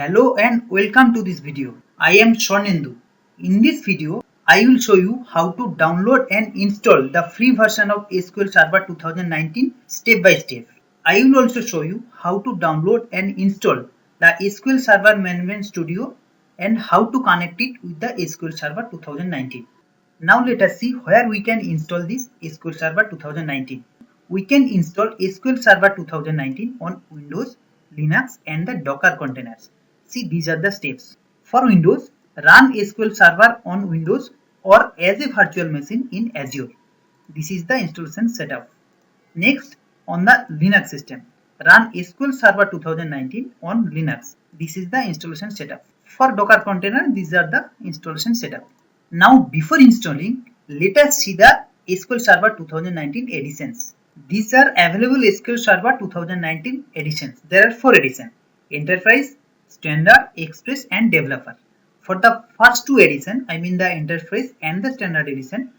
Hello and welcome to this video. I am Swarnendu. In this video, I will show you how to download and install the free version of SQL Server 2019 step by step. I will also show you how to download and install the SQL Server Management Studio and how to connect it with the SQL Server 2019. Now let us see where we can install this SQL Server 2019. We can install SQL Server 2019 on Windows, Linux and the Docker containers. See, these are the steps. For Windows, run SQL Server on Windows or as a virtual machine in Azure. This is the installation setup. Next, on the Linux system, run SQL Server 2019 on Linux. This is the installation setup. For Docker container, these are the installation setup. Now, before installing, let us see the SQL Server 2019 editions. These are available SQL Server 2019 editions. There are 4 editions: Enterprise, Standard, Express and Developer. For the first 2 editions, I mean the Enterprise and the Standard edition,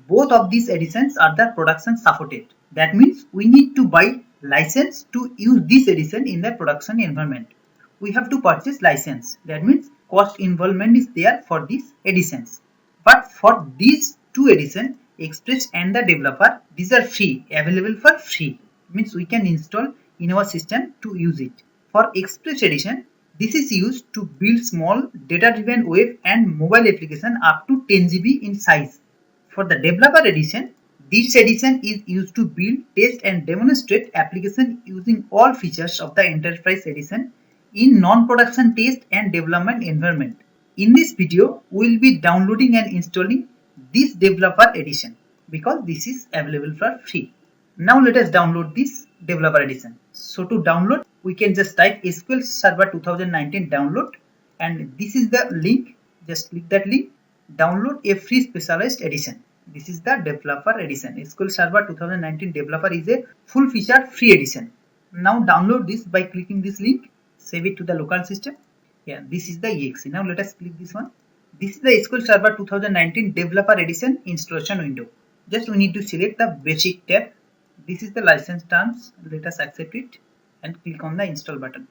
both of these editions are the production supported. That means we need to buy license to use this edition in the production environment. We have to purchase license. That means cost involvement is there for these editions. But for these 2 editions, Express and the Developer, these are free, available for free. Means we can install in our system to use it. For Express edition, this is used to build small data-driven web and mobile application up to 10 GB in size. For the Developer edition, this edition is used to build, test and demonstrate application using all features of the Enterprise edition in non-production test and development environment. In this video, we will be downloading and installing this Developer edition because this is available for free. Now let us download this Developer edition. So to download, we can just type SQL Server 2019 download and this is the link. Just click that link. Download a free specialized edition. This is the Developer edition. SQL Server 2019 Developer is a full featured free edition. Now download this by clicking this link. Save it to the local system. Yeah, this is the exe. Now let us click this one. This is the SQL Server 2019 Developer Edition installation window. Just we need to select the basic tab. This is the license terms. Let us accept it and click on the install button.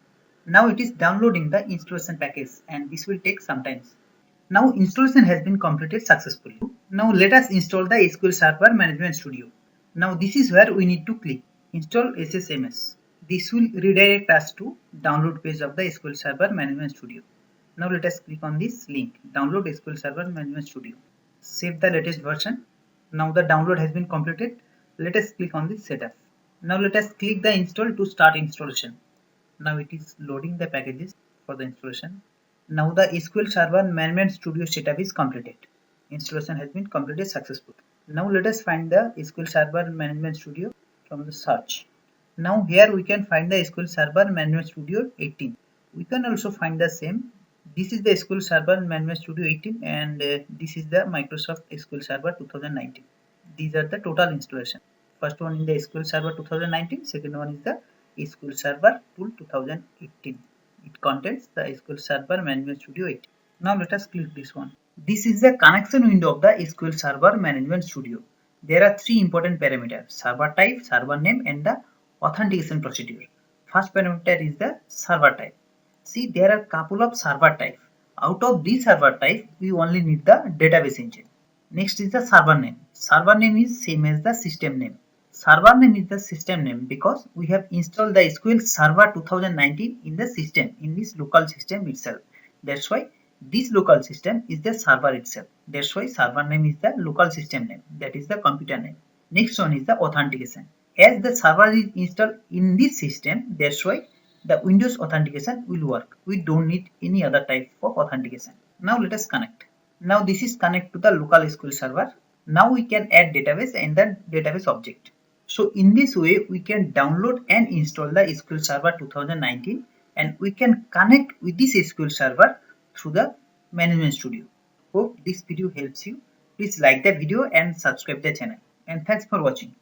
Now it is downloading the installation package and this will take some time. Now installation has been completed successfully. Now let us install the SQL Server Management Studio. Now this is where we need to click install SSMS. This will redirect us to download page of the SQL Server Management Studio. Now let us click on this link, download SQL Server Management Studio. Save the latest version. Now the download has been completed. Let us click on this setup. Now let us click the install to start installation. Now it is loading the packages for the installation. Now the SQL Server Management Studio setup is completed. Installation has been completed successfully. Now let us find the SQL Server Management Studio from the search. Now here we can find the SQL Server Management Studio 18. We can also find the same. This is the SQL Server Management Studio 18 and this is the Microsoft SQL Server 2019. These are the total installation. First one is the SQL Server 2019, second one is the SQL Server Tool 2018. It contains the SQL Server Management Studio 18. Now let us click this one. This is the connection window of the SQL Server Management Studio. There are 3 important parameters: server type, server name and the authentication procedure. First parameter is the server type. See, there are couple of server types. Out of these server types, we only need the database engine. Next is the server name. Server name is same as the system name. Server name is the system name because we have installed the SQL Server 2019 in the system, in this local system itself. That's why this local system is the server itself. That's why server name is the local system name. That is the computer name. Next one is the authentication. As the server is installed in this system, that's why the Windows authentication will work. We don't need any other type of authentication. Now let us connect. Now this is connect to the local SQL server. Now we can add database and the database object. So in this way we can download and install the SQL Server 2019 and we can connect with this SQL Server through the Management Studio. Hope this video helps you. Please like the video and subscribe the channel. And thanks for watching.